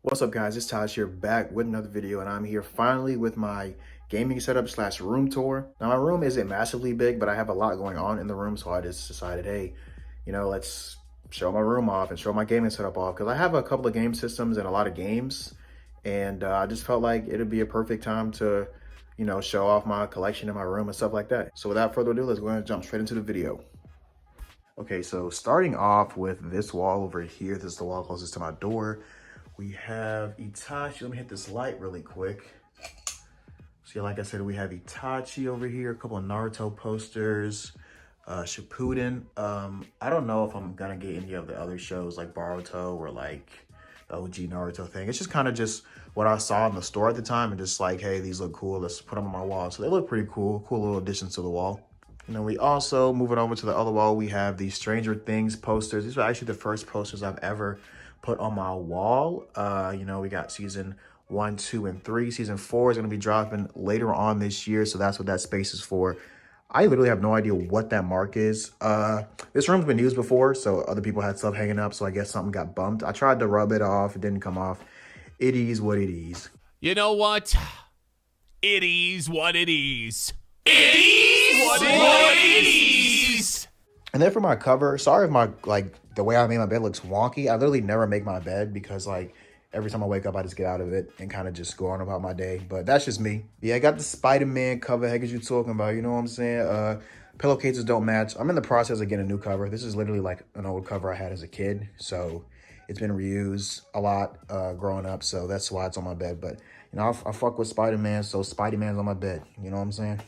What's up guys, it's Taj here back with another video, and I'm here finally with my gaming setup slash room tour. Now my room isn't massively big, but I have a lot going on in the room, so I just decided, hey, let's show my room off and show my gaming setup off, because I have a couple of game systems and a lot of games, and I just felt like it'd be a perfect time to show off my collection in my room and stuff like that. So without further ado, let's go ahead and jump straight into the video. Okay, so starting off with this wall over here, this is the wall closest to my door. We have Itachi. Let me hit this light really quick. So like I said, we have Itachi over here, a couple of Naruto posters, Shippuden. I don't know if I'm gonna get any of the other shows like Boruto or like the OG Naruto thing. It's just kind of just what I saw in the store at the time and just like, hey, these look cool. Let's put them on my wall. So they look pretty cool. Cool little additions to the wall. And then we also, moving over to the other wall, we have the Stranger Things posters. These are actually the first posters I've ever put on my wall. We got season 1, 2, and 3. Season 4 is going to be dropping later on this year, so that's what that space is for. I literally have no idea what that mark is. This room's been used before, so other people had stuff hanging up, so I guess something got bumped. I tried to rub it off. It didn't come off. It is what it is. You know what? It is what it is. It is what it is. And then for my cover, sorry if my, the way I made my bed looks wonky. I literally never make my bed because, every time I wake up, I just get out of it and kind of just go on about my day. But that's just me. Yeah, I got the Spider-Man cover. Heck is you talking about? You know what I'm saying? Pillowcases don't match. I'm in the process of getting a new cover. This is literally like an old cover I had as a kid. So it's been reused a lot growing up. So that's why it's on my bed. But, I fuck with Spider-Man. So Spider-Man's on my bed. You know what I'm saying?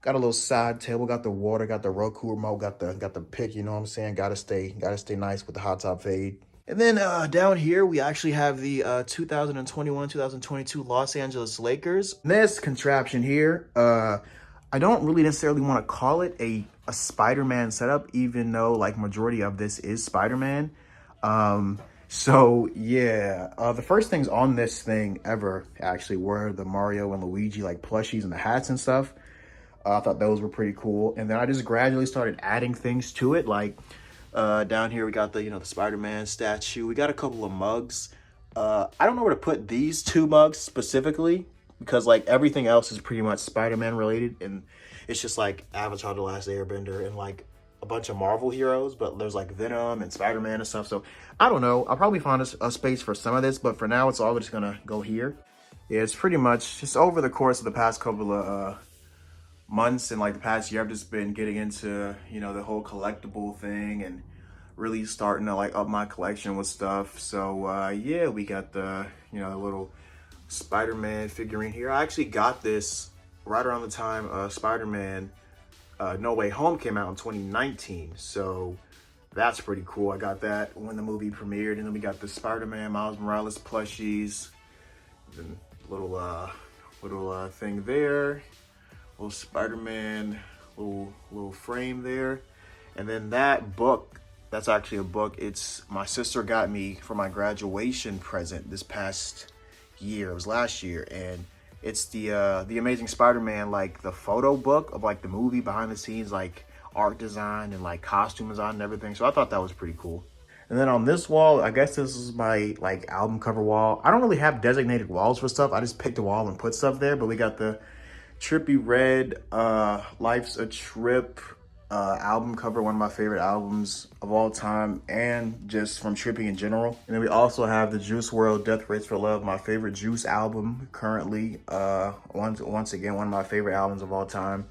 Got a little side table, got the water, got the Roku remote, got the pick, you know what I'm saying? Gotta stay nice with the hot top fade. And then down here, we actually have the 2021-2022 Los Angeles Lakers. This contraption here, I don't really necessarily want to call it a Spider-Man setup, even though majority of this is Spider-Man. So yeah, the first things on this thing ever actually were the Mario and Luigi plushies and the hats and stuff. I thought those were pretty cool. And then I just gradually started adding things to it. Down here, we got the Spider-Man statue. We got a couple of mugs. I don't know where to put these two mugs specifically because everything else is pretty much Spider-Man related. And it's just Avatar: The Last Airbender and a bunch of Marvel heroes. But there's Venom and Spider-Man and stuff. So I don't know. I'll probably find a space for some of this. But for now, it's all just going to go here. Yeah, it's pretty much just over the course of the past couple of months and the past year, I've just been getting into the whole collectible thing and really starting to up my collection with stuff. So yeah, we got the the little Spider-Man figurine here. I actually got this right around the time Spider-Man No Way Home came out in 2019, so that's pretty cool. I got that when the movie premiered. And then we got the Spider-Man Miles Morales plushies, and little thing there, little Spider-Man little frame there. And then that book, that's actually a book. It's my sister got me for my graduation present this past year. It was last year, and it's the Amazing Spider-Man the photo book of the movie, behind the scenes art design and costume design and everything. So I thought that was pretty cool. And then on this wall, I guess this is my album cover wall. I don't really have designated walls for stuff. I just picked a wall and put stuff there. But we got the Trippy Red Life's a Trip album cover, one of my favorite albums of all time, and just from Trippy in general. And then we also have the Juice WRLD Death Race for Love, my favorite Juice album currently. Once again, one of my favorite albums of all time,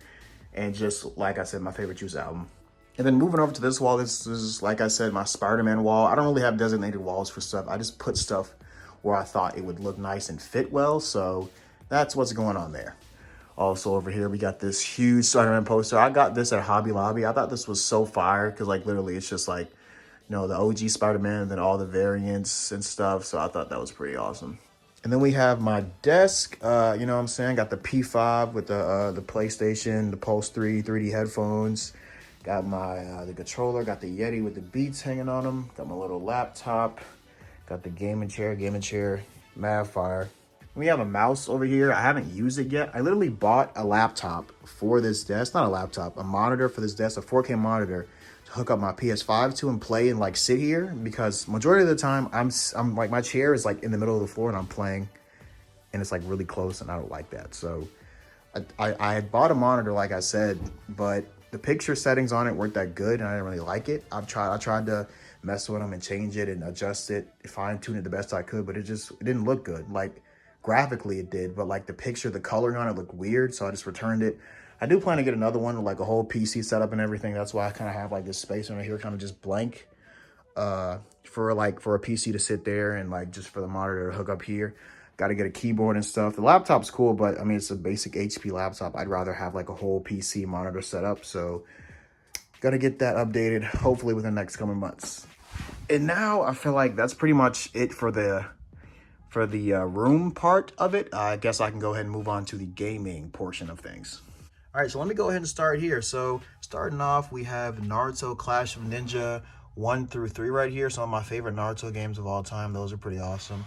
and just like I said, my favorite Juice album. And then moving over to this wall, this is, like I said, my Spider-Man wall. I don't really have designated walls for stuff. I just put stuff where I thought it would look nice and fit well. So that's what's going on there. Also over here, we got this huge Spider-Man poster. I got this at Hobby Lobby. I thought this was so fire because literally it's just the OG Spider-Man and then all the variants and stuff. So I thought that was pretty awesome. And then we have my desk. You know what I'm saying? Got the P5 with the PlayStation, the Ps3 3D headphones. Got my the controller. Got the Yeti with the Beats hanging on them. Got my little laptop. Got the gaming chair, mad fire. We have a mouse over here. I haven't used it yet. I literally bought a laptop for this desk. Not a laptop, a monitor for this desk, a 4K monitor, to hook up my PS5 to and play and like sit here, because majority of the time I'm like, my chair is like in the middle of the floor and I'm playing, and it's like really close, and I don't like that. So I had bought a monitor, like I said, but the picture settings on it weren't that good, and I didn't really like it. I tried to mess with them and change it and adjust it, fine tune it the best I could, but it didn't look good. Like graphically it did, but like the picture, the coloring on it looked weird, so I just returned it. I do plan to get another one with like a whole PC setup and everything. That's why I kind of have like this space right here, kind of just blank, for a PC to sit there, and like just for the monitor to hook up here. Got to get a keyboard and stuff. The laptop's cool, but I mean, it's a basic HP laptop. I'd rather have like a whole PC monitor set up. So gotta get that updated, hopefully within the next coming months. And now I feel like that's pretty much it for the room part of it. I guess I can go ahead and move on to the gaming portion of things. All right, so let me go ahead and start here. So starting off, we have Naruto Clash of Ninja 1 through 3 right here. Some of my favorite Naruto games of all time. Those are pretty awesome.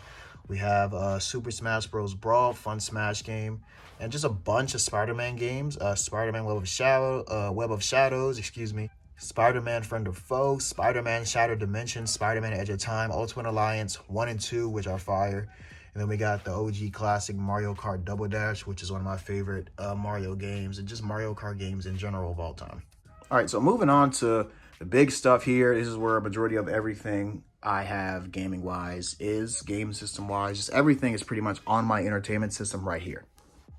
We have Super Smash Bros. Brawl, fun Smash game, and just a bunch of Spider-Man games. Spider-Man Web of Shadows, excuse me. Spider-Man Friend of Foe, Spider-Man Shattered Dimension, Spider-Man Edge of Time, Ultimate Alliance 1 and 2, which are fire. And then we got the OG classic Mario Kart Double Dash, which is one of my favorite Mario games, and just Mario Kart games in general of all time. All right, so moving on to the big stuff here. This is where a majority of everything I have gaming-wise is, game system-wise. Just everything is pretty much on my entertainment system right here.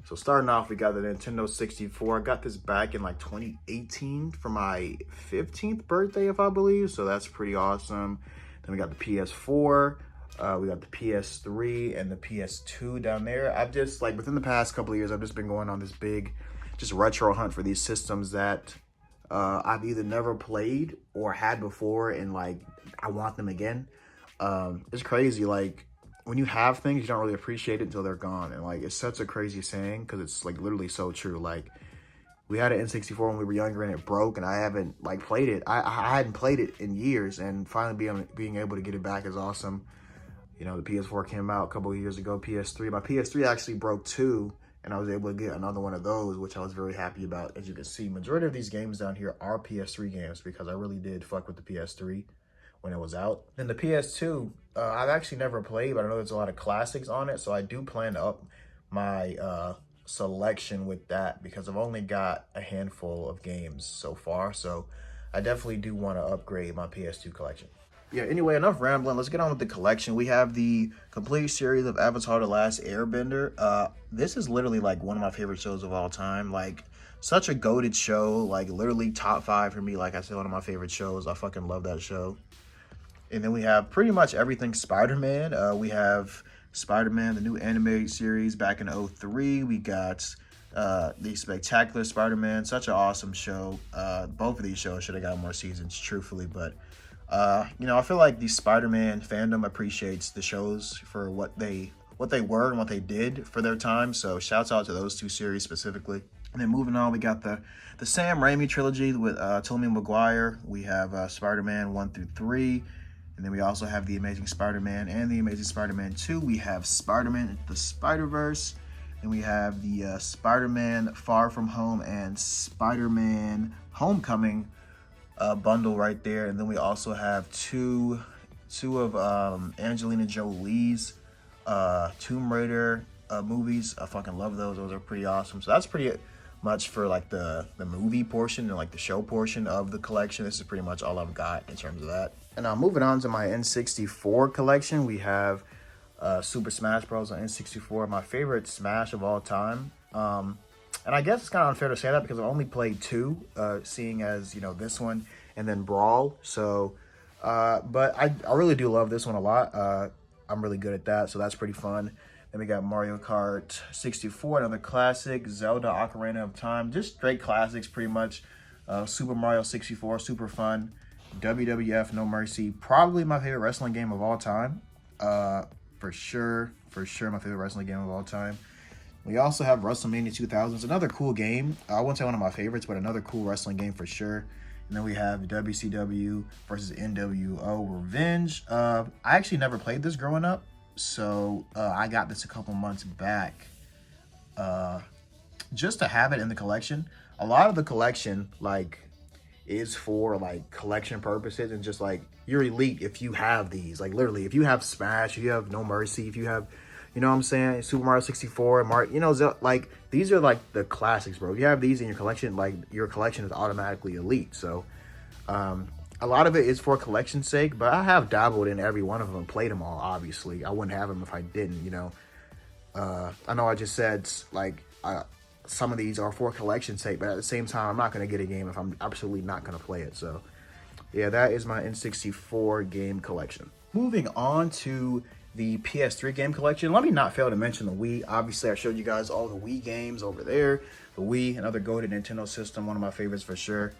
So starting off, we got the Nintendo 64. I got this back in like 2018 for my 15th birthday, if I believe. So that's pretty awesome. Then we got the PS4. We got the PS3 and the PS2 down there. I've just, like, within the past couple of years, I've just been going on this big, just retro hunt for these systems that I've either never played or had before, and like I want them again. It's crazy, like when you have things, you don't really appreciate it until they're gone, and like it's such a crazy saying because it's like literally so true. Like we had an N64 when we were younger and it broke, and I haven't like played it. I hadn't played it in years, and finally being able to get it back is awesome. You know, the PS4 came out a couple of years ago. PS3, my PS3 actually broke too, and I was able to get another one of those, which I was very happy about. As you can see, majority of these games down here are PS3 games because I really did fuck with the PS3 when it was out. Then the PS2, I've actually never played, but I know there's a lot of classics on it, so I do plan to up my selection with that because I've only got a handful of games so far, so I definitely do want to upgrade my PS2 collection. Yeah, anyway, enough rambling. Let's get on with the collection. We have the complete series of Avatar: The Last Airbender. This is literally like one of my favorite shows of all time. Like, such a goated show. Like, literally top 5 for me. Like I said, one of my favorite shows. I fucking love that show. And then we have pretty much everything Spider-Man. We have Spider-Man, the new animated series back in 2003. We got the Spectacular Spider-Man. Such an awesome show. Both of these shows should have got more seasons, truthfully, but you know, I feel like the Spider-Man fandom appreciates the shows for what they were and what they did for their time. So shouts out to those two series specifically. And then moving on, we got the Sam Raimi Trilogy with Tobey Maguire. We have Spider-Man 1 through 3. And then we also have The Amazing Spider-Man and The Amazing Spider-Man 2. We have Spider-Man the Spider-Verse. And we have the Spider-Man Far From Home and Spider-Man Homecoming bundle right there. And then we also have two of Angelina Jolie's Tomb Raider movies. I fucking love those. Those are pretty awesome. So that's pretty much for like the movie portion and like the show portion of the collection. This is pretty much all I've got in terms of that. And now moving on to my N64 collection, we have Super Smash Bros. On N64, my favorite Smash of all time. And I guess it's kind of unfair to say that because I've only played 2, seeing as, you know, this one and then Brawl. So, but I really do love this one a lot. I'm really good at that, so that's pretty fun. Then we got Mario Kart 64, another classic. Zelda Ocarina of Time, just straight classics pretty much. Super Mario 64, super fun. WWF No Mercy, probably my favorite wrestling game of all time. For sure, my favorite wrestling game of all time. We also have WrestleMania 2000. It's another cool game. I won't say one of my favorites, but another cool wrestling game for sure. And then we have WCW versus Nwo Revenge. I actually never played this growing up, so I got this a couple months back just to have it in the collection. A lot of the collection, like, is for like collection purposes and just like you're elite if you have these. Like literally, if you have Smash, if you have No Mercy, if you have, you know what I'm saying, Super Mario 64, Mario, you know, like these are like the classics, bro. If you have these in your collection, like your collection is automatically elite. So a lot of it is for collection's sake, but I have dabbled in every one of them, played them all. Obviously, I wouldn't have them if I didn't. You know, I know I just said like some of these are for collection's sake, but at the same time, I'm not gonna get a game if I'm absolutely not gonna play it. So yeah, that is my N64 game collection. Moving on to the PS3 game collection. Let me not fail to mention the Wii. Obviously, I showed you guys all the Wii games over there. The Wii, another goated Nintendo system, one of my favorites for sure.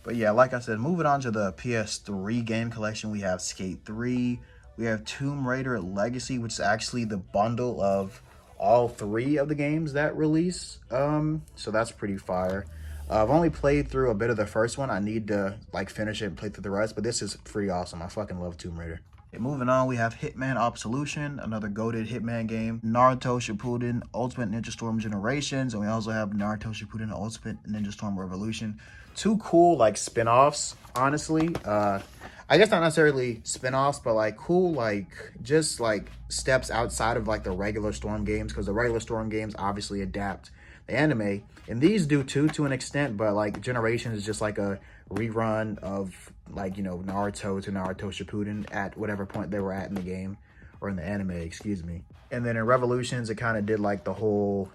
But yeah, like I said, moving on to the PS3 game collection, we have Skate 3, we have Tomb Raider Legacy, which is actually the bundle of all 3 of the games that release. So that's pretty fire. I've only played through a bit of the first one. I need to like finish it and play through the rest, but this is pretty awesome. I fucking love Tomb Raider. Okay, moving on, we have Hitman Absolution, another goated Hitman game. Naruto Shippuden, Ultimate Ninja Storm Generations, and we also have Naruto Shippuden, Ultimate Ninja Storm Revolution. 2 cool like spin-offs, honestly. I guess not necessarily spin-offs, but like cool, like just like steps outside of like the regular Storm games, because the regular Storm games obviously adapt the anime, and these do too to an extent, but like Generations is just like a rerun of like, you know, Naruto to Naruto Shippuden at whatever point they were at in the game, or in the anime, excuse me. And then in Revolutions, it kind of did like the whole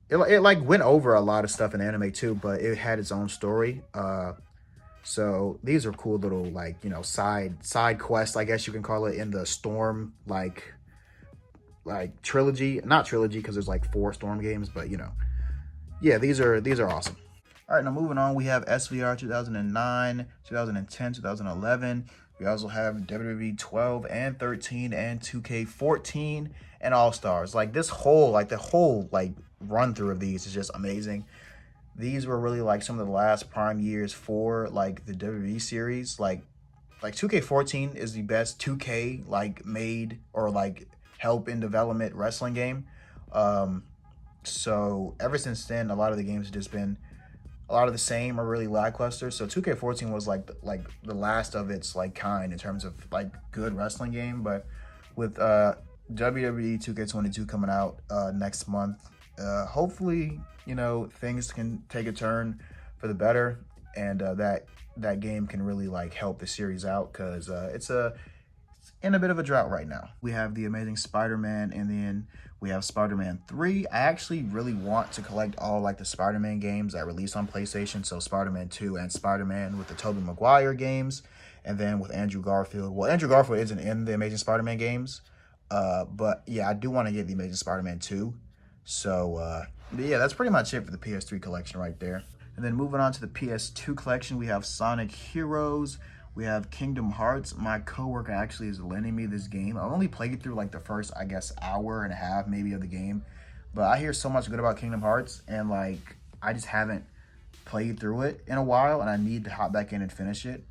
it like went over a lot of stuff in anime too, but it had its own story. So these are cool little like, you know, side quests, I guess you can call it, in the Storm like trilogy. Not trilogy because there's like 4 Storm games, but you know, yeah, these are awesome. All right, now moving on, we have SVR 2009, 2010, 2011. We also have WWE 12 and 13 and 2K14 and All Stars. Like this whole, like the whole like run through of these is just amazing. These were really like some of the last prime years for like the WWE series. Like 2K14 is the best 2K like made or like help in development wrestling game. So ever since then, a lot of the games have just been a lot of the same or really lackluster. So 2K14 was like the last of its like kind in terms of like good wrestling game. But with WWE 2K22 coming out next month, hopefully, you know, things can take a turn for the better, and that game can really like help the series out, because it's in a bit of a drought right now. We have the Amazing Spider-Man, and then we have Spider-Man 3. I actually really want to collect all like the Spider-Man games that release on PlayStation. So Spider-Man 2 and Spider-Man with the Tobey Maguire games, and then with Andrew Garfield. Well, Andrew Garfield isn't in the Amazing Spider-Man games, but yeah, I do want to get the Amazing Spider-Man 2. So yeah, that's pretty much it for the PS3 collection right there. And then moving on to the PS2 collection, we have Sonic Heroes, we have Kingdom Hearts. My coworker actually is lending me this game. I only played through like the first, I guess, hour and a half maybe of the game, but I hear so much good about Kingdom Hearts, and like I just haven't played through it in a while, and I need to hop back in and finish it.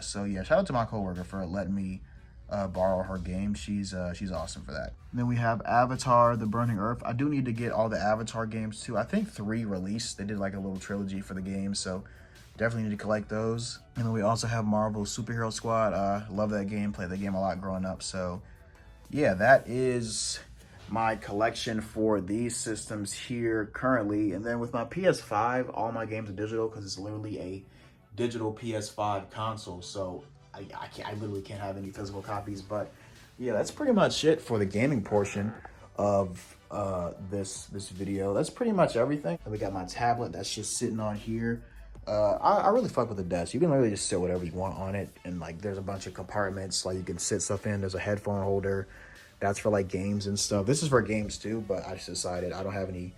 So yeah, shout out to my coworker for letting me borrow her game. She's awesome for that. And then we have Avatar: The Burning Earth. I do need to get all the Avatar games too. I think 3 released. They did like a little trilogy for the game, so definitely need to collect those. And then we also have Marvel Superhero Squad. Love that game. Played that game a lot growing up. So yeah, that is my collection for these systems here currently. And then with my PS5, all my games are digital because it's literally a digital PS5 console. So I literally can't have any physical copies. But yeah, that's pretty much it for the gaming portion of this video. That's pretty much everything. And we got my tablet that's just sitting on here. I really fuck with the desk. You can really just sit whatever you want on it, and like there's a bunch of compartments like you can sit stuff in. There's a headphone holder that's for like games and stuff. This is for games too, but I just decided I don't have any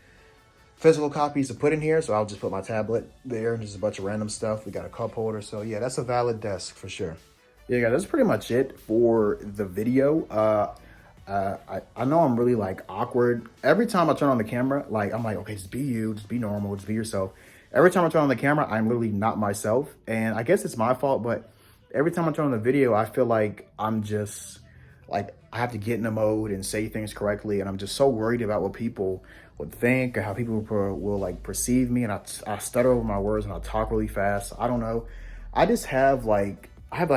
physical copies to put in here, so I'll just put my tablet there and just a bunch of random stuff. We got a cup holder, so yeah, that's a valid desk for sure. Yeah, guys, that's pretty much it for the video. I know I'm really like awkward every time I turn on the camera. Like I'm like, okay, just be you, just be normal, just be yourself. Every time I turn on the camera, I'm literally not myself, and I guess it's my fault, but every time I turn on the video, I feel like I'm just like I have to get in the mode and say things correctly, and I'm just so worried about what people would think or how people will like perceive me, and I stutter over my words and I talk really fast. I don't know. I just have like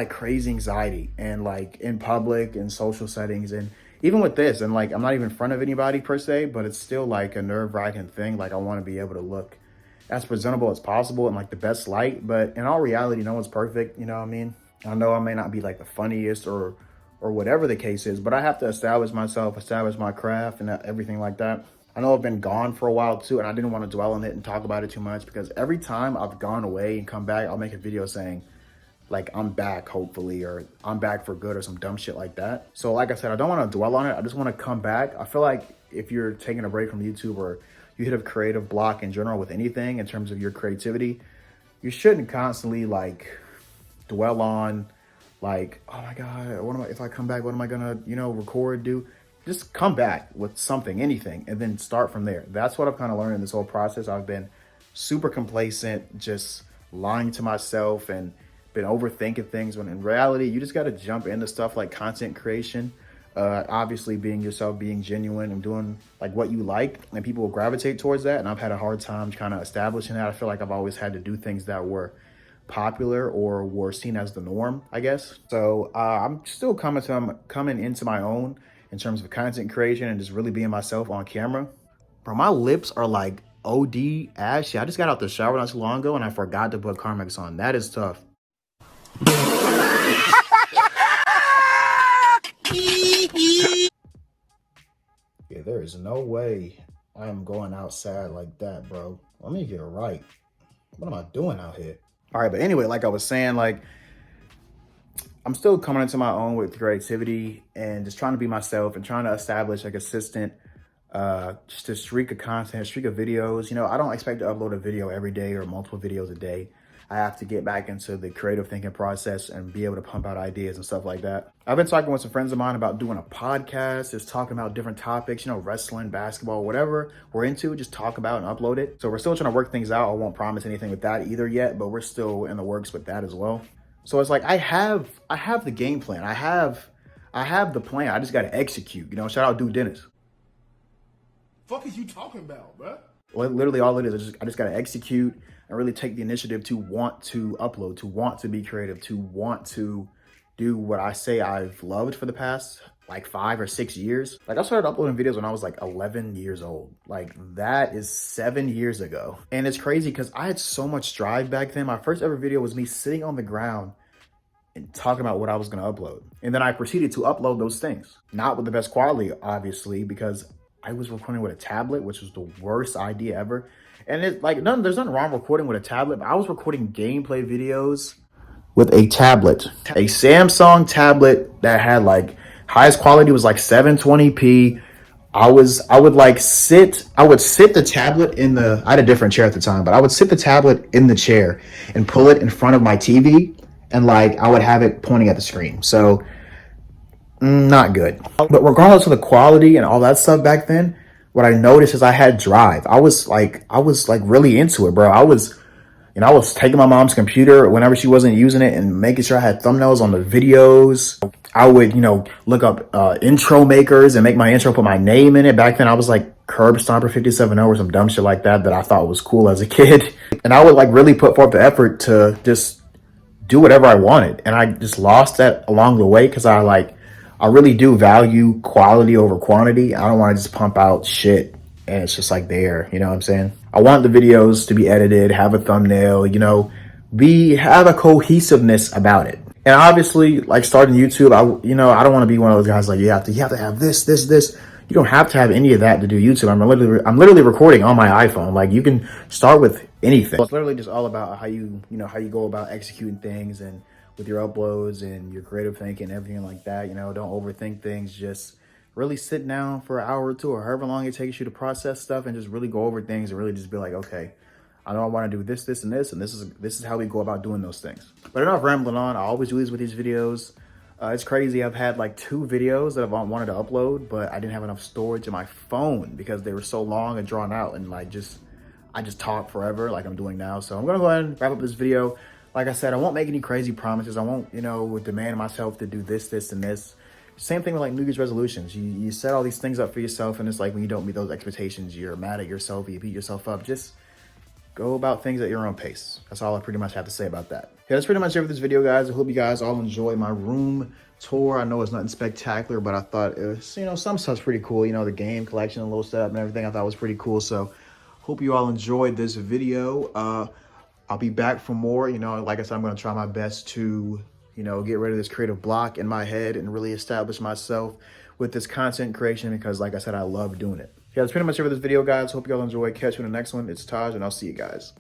crazy anxiety and like in public and social settings, and even with this, and like I'm not even in front of anybody per se, but it's still like a nerve-wracking thing. Like I want to be able to look as presentable as possible in like the best light, but in all reality, no one's perfect. You know what I mean? I know I may not be like the funniest or whatever the case is, but I have to establish myself, establish my craft and everything like that. I know I've been gone for a while too, and I didn't want to dwell on it and talk about it too much, because every time I've gone away and come back, I'll make a video saying like I'm back hopefully, or I'm back for good, or some dumb shit like that. So like I said, I don't want to dwell on it. I just want to come back. I feel like if you're taking a break from YouTube, or you hit a creative block in general with anything in terms of your creativity, you shouldn't constantly like dwell on like, oh my God, what am I, if I come back, what am I gonna, record, do? Just come back with something, anything, and then start from there. That's what I've kind of learned in this whole process. I've been super complacent, just lying to myself and been overthinking things, when in reality, you just got to jump into stuff like content creation. Obviously being yourself, being genuine and doing like what you like, and people will gravitate towards that. And I've had a hard time kind of establishing that. I feel like I've always had to do things that were popular or were seen as the norm, I guess. So I'm still coming into my own in terms of content creation and just really being myself on camera. Bro, my lips are like OD ashy. I just got out the shower not too long ago and I forgot to put Carmex on. That is tough. Yeah, there is no way I am going outside like that, bro. Let me get it right. What am I doing out here? All right, but anyway, like I was saying, like I'm still coming into my own with creativity and just trying to be myself and trying to establish like a consistent, just a streak of content, streak of videos. I don't expect to upload a video every day or multiple videos a day. I have to get back into the creative thinking process and be able to pump out ideas and stuff like that. I've been talking with some friends of mine about doing a podcast, just talking about different topics, wrestling, basketball, whatever we're into, just talk about and upload it. So we're still trying to work things out. I won't promise anything with that either yet, but we're still in the works with that as well. So it's like I have the game plan. I have the plan. I just got to execute. Shout out Dude Dennis. Fuck is you talking about, bro? Literally all it is, I just got to execute and really take the initiative to want to upload, to want to be creative, to want to do what I say I've loved for the past like 5 or 6 years. Like I started uploading videos when I was like 11 years old. Like that is 7 years ago. And it's crazy because I had so much drive back then. My first ever video was me sitting on the ground and talking about what I was going to upload. And then I proceeded to upload those things. Not with the best quality, obviously, because I was recording with a tablet, which was the worst idea ever. And it's like, there's nothing wrong recording with a tablet, but I was recording gameplay videos with a tablet, a Samsung tablet that had like highest quality was like 720p. I would sit the tablet I had a different chair at the time, but I would sit the tablet in the chair and pull it in front of my TV, and like I would have it pointing at the screen. So not good. But regardless of the quality and all that stuff back then, what I noticed is I had drive. I was like really into it, bro. I was taking my mom's computer whenever she wasn't using it and making sure I had thumbnails on the videos. I would, look up intro makers and make my intro, put my name in it. Back then I was like Curb Stomper 57 or some dumb shit like that I thought was cool as a kid. And I would like really put forth the effort to just do whatever I wanted. And I just lost that along the way because I really do value quality over quantity. I don't want to just pump out shit and it's just like there, you know what I'm saying? I want the videos to be edited, have a thumbnail, have a cohesiveness about it. And obviously, like starting YouTube, I don't want to be one of those guys like you have to have this. You don't have to have any of that to do YouTube. I'm literally recording on my iPhone. Like you can start with anything. It's literally just all about how you go about executing things and with your uploads and your creative thinking and everything like that. Don't overthink things. Just really sit down for an hour or two or however long it takes you to process stuff and just really go over things and really just be like, okay, I know I want to do this, and this, and this is how we go about doing those things. But enough rambling on. I always do these with these videos. It's crazy. I've had like 2 videos that I've wanted to upload, but I didn't have enough storage in my phone because they were so long and drawn out, and I just talk forever like I'm doing now. So I'm gonna go ahead and wrap up this video. Like I said, I won't make any crazy promises. I won't, demand myself to do this, and this. Same thing with like New Year's resolutions. You set all these things up for yourself, and it's like when you don't meet those expectations, you're mad at yourself, you beat yourself up. Just go about things at your own pace. That's all I pretty much have to say about that. Yeah, that's pretty much it for this video, guys. I hope you guys all enjoy my room tour. I know it's nothing spectacular, but I thought it was, you know, some stuff's pretty cool. You know, the game collection, a little setup and everything I thought was pretty cool. So hope you all enjoyed this video. I'll be back for more. You know, like I said, I'm going to try my best to, you know, get rid of this creative block in my head and really establish myself with this content creation because, like I said, I love doing it. Yeah, that's pretty much it for this video, guys. Hope you all enjoy. Catch you in the next one. It's Taj, and I'll see you guys.